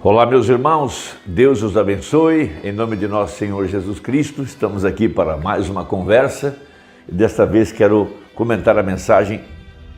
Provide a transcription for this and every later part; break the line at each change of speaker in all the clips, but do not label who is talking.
Olá, meus irmãos, Deus os abençoe, em nome de nosso Senhor Jesus Cristo. Estamos aqui para mais uma conversa e desta vez quero comentar a mensagem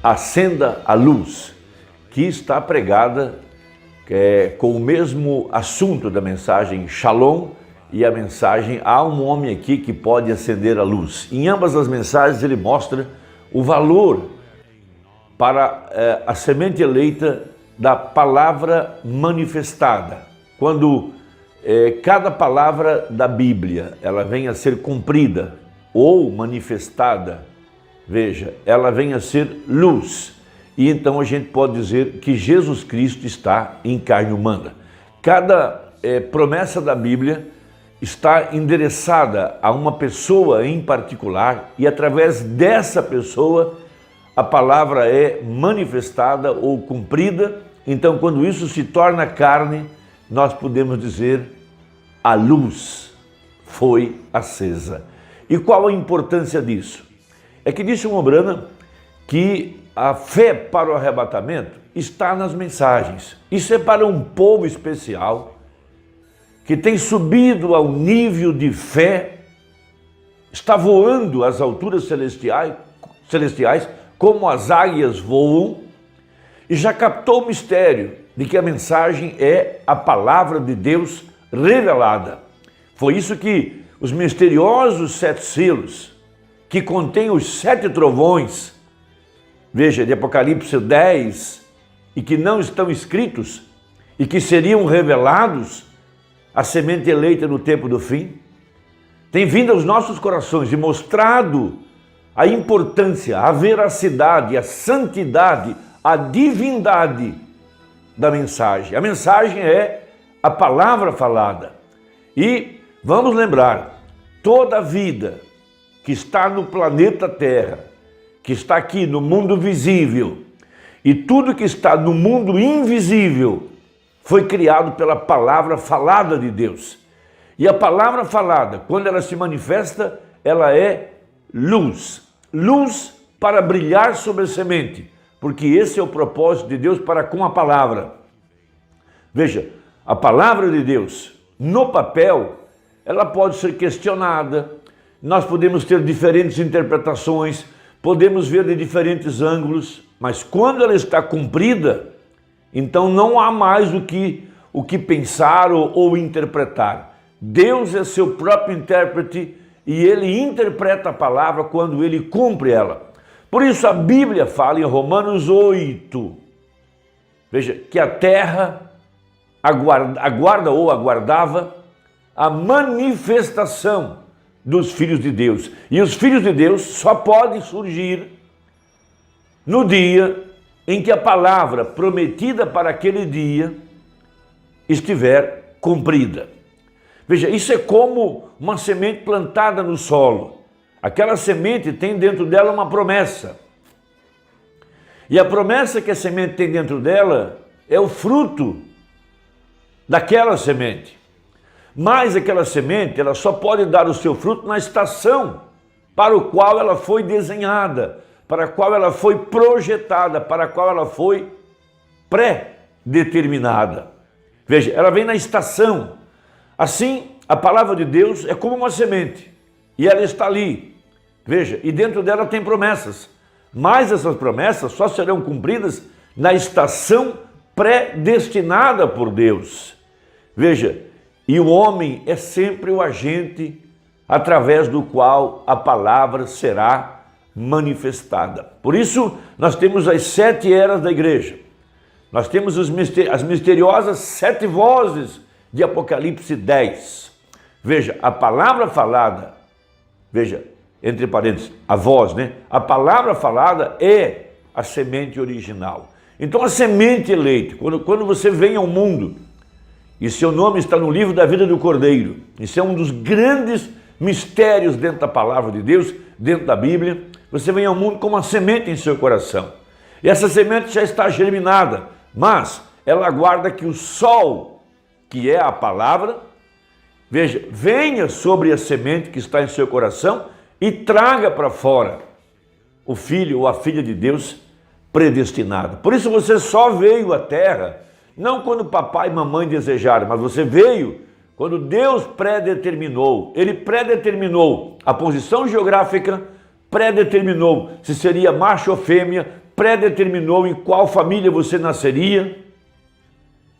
Acenda a Luz, que está pregada com o mesmo assunto da mensagem Shalom e a mensagem Há um homem aqui que pode acender a luz. Em ambas as mensagens ele mostra o valor para a semente eleita da palavra manifestada. Quando cada palavra da Bíblia ela vem a ser cumprida ou manifestada, veja, ela vem a ser luz. E então a gente pode dizer que Jesus Cristo está em carne humana. Cada promessa da Bíblia está endereçada a uma pessoa em particular e através dessa pessoa a palavra é manifestada ou cumprida. Então, quando isso se torna carne, nós podemos dizer a luz foi acesa. E qual a importância disso? É que disse um Branham que a fé para o arrebatamento está nas mensagens. Isso é para um povo especial que tem subido ao nível de fé, está voando às alturas celestiais como as águias voam, e já captou o mistério de que a mensagem é a palavra de Deus revelada. Foi isso que os misteriosos 7 selos, que contêm os 7 trovões, veja, de Apocalipse 10, e que não estão escritos, e que seriam revelados à semente eleita no tempo do fim, tem vindo aos nossos corações e mostrado a importância, a veracidade, a santidade, a divindade da mensagem. A mensagem é a palavra falada. E vamos lembrar, toda a vida que está no planeta Terra, que está aqui no mundo visível, e tudo que está no mundo invisível, foi criado pela palavra falada de Deus. E a palavra falada, quando ela se manifesta, ela é luz. Luz para brilhar sobre a semente, porque esse é o propósito de Deus para com a palavra. Veja, a palavra de Deus, no papel, ela pode ser questionada, nós podemos ter diferentes interpretações, podemos ver de diferentes ângulos, mas quando ela está cumprida, então não há mais o que pensar ou interpretar. Deus é seu próprio intérprete e ele interpreta a palavra quando ele cumpre ela. Por isso a Bíblia fala em Romanos 8, veja, que a terra aguarda ou aguardava a manifestação dos filhos de Deus. E os filhos de Deus só podem surgir no dia em que a palavra prometida para aquele dia estiver cumprida. Veja, isso é como uma semente plantada no solo. Aquela semente tem dentro dela uma promessa. E a promessa que a semente tem dentro dela é o fruto daquela semente. Mas aquela semente, ela só pode dar o seu fruto na estação para o qual ela foi desenhada, para a qual ela foi projetada, para a qual ela foi pré-determinada. Veja, ela vem na estação. Assim, a palavra de Deus é como uma semente e ela está ali. Veja, e dentro dela tem promessas, mas essas promessas só serão cumpridas na estação predestinada por Deus. Veja, e o homem é sempre o agente através do qual a palavra será manifestada. Por isso, nós temos as 7 eras da igreja. Nós temos as misteriosas 7 vozes de Apocalipse 10. Veja, a palavra falada, veja, entre parênteses, a voz, né? A palavra falada é a semente original. Então a semente eleita, quando você vem ao mundo, e seu nome está no livro da vida do Cordeiro, isso é um dos grandes mistérios dentro da palavra de Deus, dentro da Bíblia, você vem ao mundo com uma semente em seu coração. E essa semente já está germinada, mas ela aguarda que o sol, que é a palavra, veja, venha sobre a semente que está em seu coração e traga para fora o filho ou a filha de Deus predestinado. Por isso você só veio à terra não quando papai e mamãe desejaram, mas você veio quando Deus predeterminou. Ele predeterminou a posição geográfica, predeterminou se seria macho ou fêmea, predeterminou em qual família você nasceria.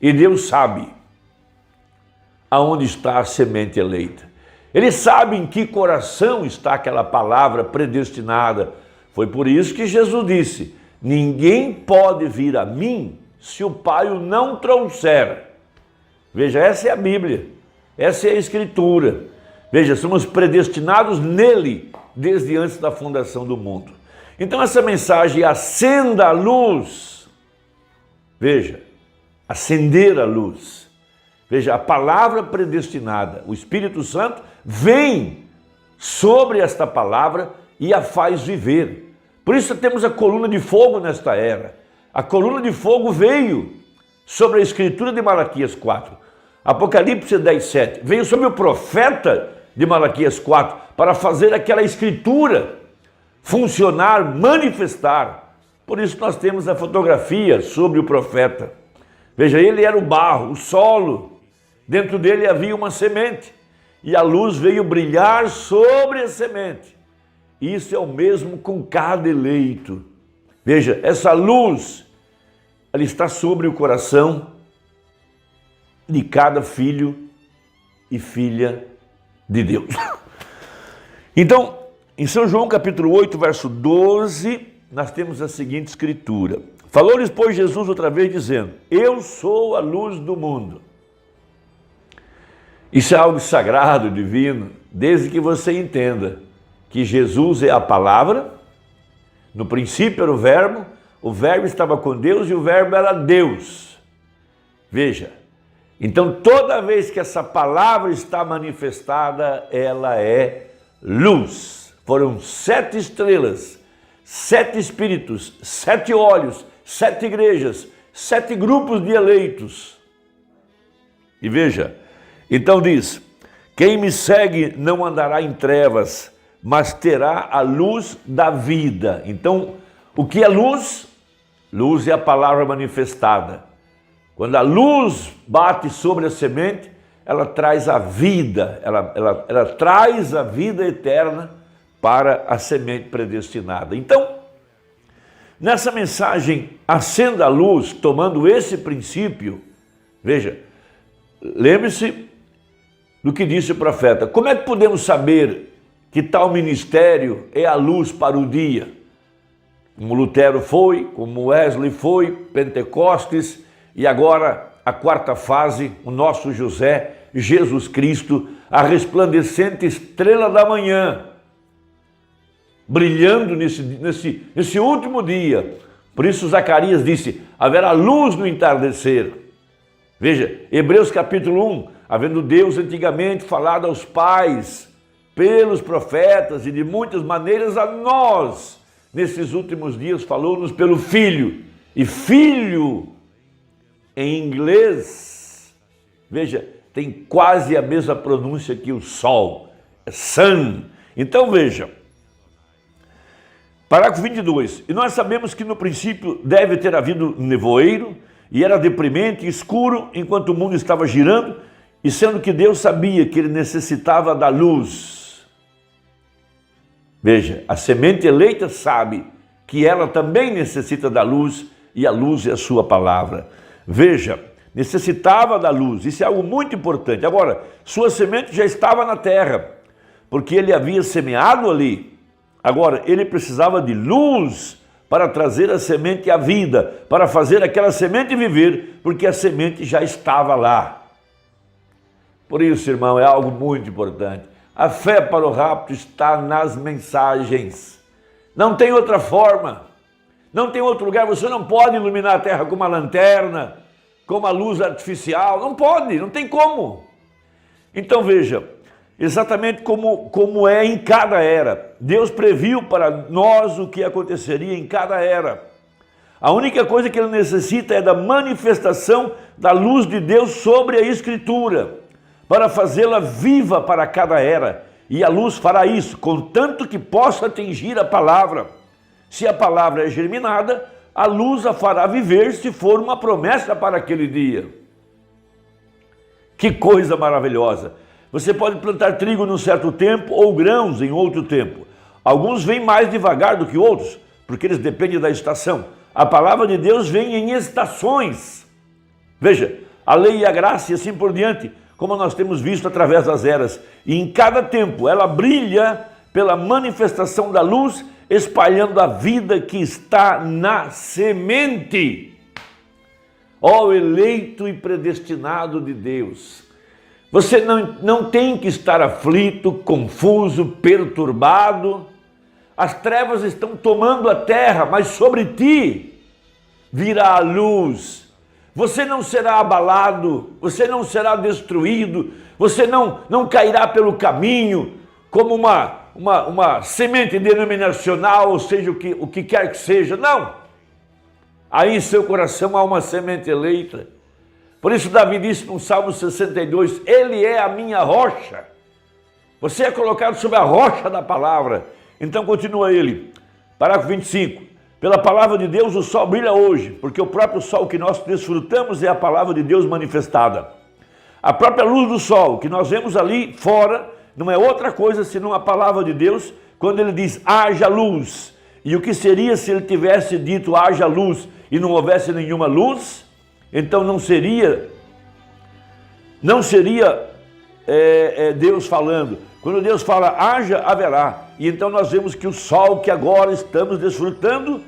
E Deus sabe aonde está a semente eleita. Ele sabe em que coração está aquela palavra predestinada. Foi por isso que Jesus disse: ninguém pode vir a mim se o Pai o não trouxer. Veja, essa é a Bíblia, essa é a Escritura. Veja, somos predestinados nele desde antes da fundação do mundo. Então essa mensagem, acenda a luz. Veja, acender a luz. Veja, a palavra predestinada, o Espírito Santo vem sobre esta palavra e a faz viver. Por isso temos a coluna de fogo nesta era. A coluna de fogo veio sobre a escritura de Malaquias 4. Apocalipse 10:7. Veio sobre o profeta de Malaquias 4 para fazer aquela escritura funcionar, manifestar. Por isso nós temos a fotografia sobre o profeta. Veja, ele era o barro, o solo. Dentro dele havia uma semente. E a luz veio brilhar sobre a semente. Isso é o mesmo com cada eleito. Veja, essa luz, ela está sobre o coração de cada filho e filha de Deus. Então, em São João capítulo 8, verso 12, nós temos a seguinte escritura. Falou-lhes, pois, Jesus outra vez, dizendo: eu sou a luz do mundo. Isso é algo sagrado, divino, desde que você entenda que Jesus é a palavra. No princípio era o verbo estava com Deus e o verbo era Deus. Veja, então toda vez que essa palavra está manifestada, ela é luz. Foram 7 estrelas, 7 espíritos, 7 olhos, 7 igrejas, 7 grupos de eleitos. E veja, então diz: quem me segue não andará em trevas, mas terá a luz da vida. Então, o que é luz? Luz é a palavra manifestada. Quando a luz bate sobre a semente, ela traz a vida, ela traz a vida eterna para a semente predestinada. Então, nessa mensagem, acenda a luz, tomando esse princípio, veja, lembre-se do que disse o profeta. Como é que podemos saber que tal ministério é a luz para o dia? Como Lutero foi, como Wesley foi, Pentecostes, e agora a quarta fase, o nosso José, Jesus Cristo, a resplandecente estrela da manhã, brilhando nesse último dia. Por isso Zacarias disse: haverá luz no entardecer. Veja, Hebreus capítulo 1, havendo Deus antigamente falado aos pais, pelos profetas e de muitas maneiras a nós, nesses últimos dias falou-nos pelo Filho. E filho, em inglês, veja, tem quase a mesma pronúncia que o sol, é sun. Então veja, parágrafo 22, e nós sabemos que no princípio deve ter havido nevoeiro, e era deprimente e escuro enquanto o mundo estava girando, e sendo que Deus sabia que ele necessitava da luz. Veja, a semente eleita sabe que ela também necessita da luz, e a luz é a sua palavra. Veja, necessitava da luz, isso é algo muito importante. Agora, sua semente já estava na terra, porque ele havia semeado ali. Agora, ele precisava de luz para trazer a semente à vida, para fazer aquela semente viver, porque a semente já estava lá. Por isso, irmão, é algo muito importante. A fé para o rapto está nas mensagens. Não tem outra forma, não tem outro lugar. Você não pode iluminar a terra com uma lanterna, com uma luz artificial. Não pode, não tem como. Então veja, exatamente como é em cada era. Deus previu para nós o que aconteceria em cada era. A única coisa que ele necessita é da manifestação da luz de Deus sobre a Escritura, para fazê-la viva para cada era. E a luz fará isso, contanto que possa atingir a palavra. Se a palavra é germinada, a luz a fará viver se for uma promessa para aquele dia. Que coisa maravilhosa! Você pode plantar trigo num certo tempo ou grãos em outro tempo. Alguns vêm mais devagar do que outros, porque eles dependem da estação. A palavra de Deus vem em estações. Veja, a lei e a graça e assim por diante, como nós temos visto através das eras. E em cada tempo ela brilha pela manifestação da luz, espalhando a vida que está na semente. Ó eleito e predestinado de Deus, você não tem que estar aflito, confuso, perturbado. As trevas estão tomando a terra, mas sobre ti virá a luz. Você não será abalado, você não será destruído, você não cairá pelo caminho como uma semente denominacional, ou seja, o que quer que seja. Não! Aí em seu coração há uma semente eleita. Por isso Davi disse no Salmo 62, Ele é a minha rocha. Você é colocado sobre a rocha da palavra. Então continua ele, parágrafo 25. Pela palavra de Deus o sol brilha hoje, porque o próprio sol que nós desfrutamos é a palavra de Deus manifestada. A própria luz do sol que nós vemos ali fora não é outra coisa senão a palavra de Deus, quando ele diz haja luz. E o que seria se ele tivesse dito haja luz e não houvesse nenhuma luz? Então não seria Deus falando. Quando Deus fala haja, haverá. E então nós vemos que o sol que agora estamos desfrutando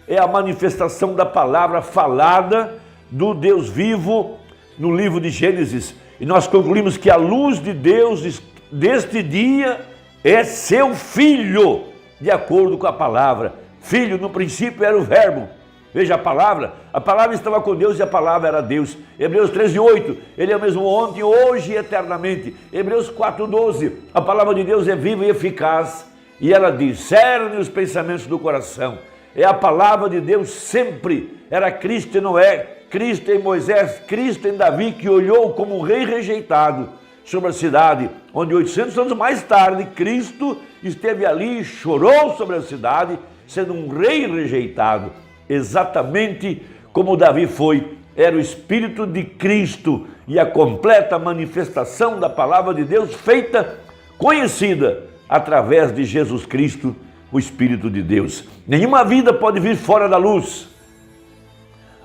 é a manifestação da palavra falada do Deus vivo no livro de Gênesis. E nós concluímos que a luz de Deus deste dia é seu Filho, de acordo com a palavra. Filho, no princípio era o verbo. Veja a palavra estava com Deus e a palavra era Deus. Hebreus 13:8, Ele é o mesmo ontem, hoje e eternamente. Hebreus 4:12, a palavra de Deus é viva e eficaz. E ela discerne os pensamentos do coração. É a palavra de Deus sempre. Era Cristo em Noé, Cristo em Moisés, Cristo em Davi, que olhou como um rei rejeitado sobre a cidade, onde 800 anos mais tarde, Cristo esteve ali e chorou sobre a cidade, sendo um rei rejeitado. Exatamente como Davi foi, era o Espírito de Cristo e a completa manifestação da palavra de Deus feita, conhecida através de Jesus Cristo, o Espírito de Deus. Nenhuma vida pode vir fora da luz.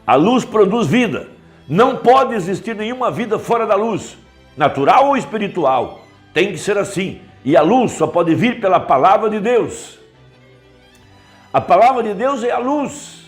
A luz produz vida. Não pode existir nenhuma vida fora da luz, natural ou espiritual. Tem que ser assim. E a luz só pode vir pela palavra de Deus. A palavra de Deus é a luz.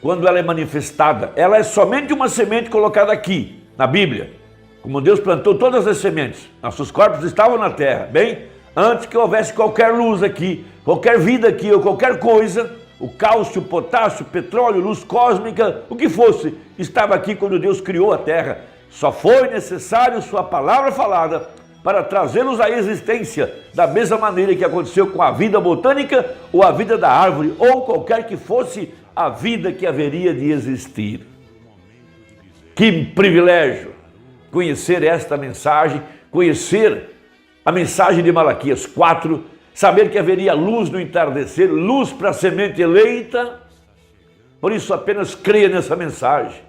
Quando ela é manifestada, ela é somente uma semente colocada aqui, na Bíblia. Como Deus plantou todas as sementes, nossos corpos estavam na terra, bem, antes que houvesse qualquer luz aqui, qualquer vida aqui ou qualquer coisa, o cálcio, o potássio, o petróleo, luz cósmica, o que fosse, estava aqui quando Deus criou a terra. Só foi necessário sua palavra falada para trazê-los à existência, da mesma maneira que aconteceu com a vida botânica ou a vida da árvore, ou qualquer que fosse a vida que haveria de existir. Que privilégio conhecer esta mensagem, conhecer a mensagem de Malaquias 4, saber que haveria luz no entardecer, luz para a semente eleita. Por isso apenas creia nessa mensagem,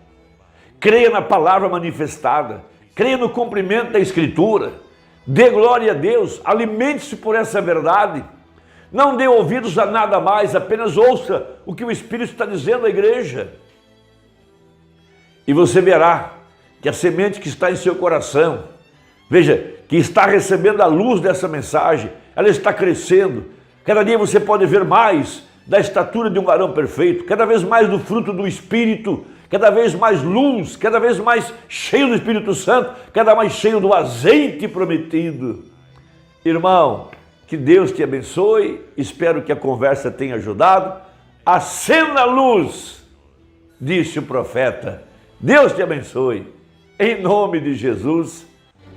creia na palavra manifestada, creia no cumprimento da Escritura, dê glória a Deus, alimente-se por essa verdade. Não dê ouvidos a nada mais, apenas ouça o que o Espírito está dizendo à igreja. E você verá que a semente que está em seu coração, veja, que está recebendo a luz dessa mensagem, ela está crescendo. Cada dia você pode ver mais da estatura de um varão perfeito, cada vez mais do fruto do Espírito, cada vez mais luz, cada vez mais cheio do Espírito Santo, cada mais cheio do azeite prometido. Irmão, que Deus te abençoe, espero que a conversa tenha ajudado. Acenda a luz, disse o profeta. Deus te abençoe, em nome de Jesus,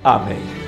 amém.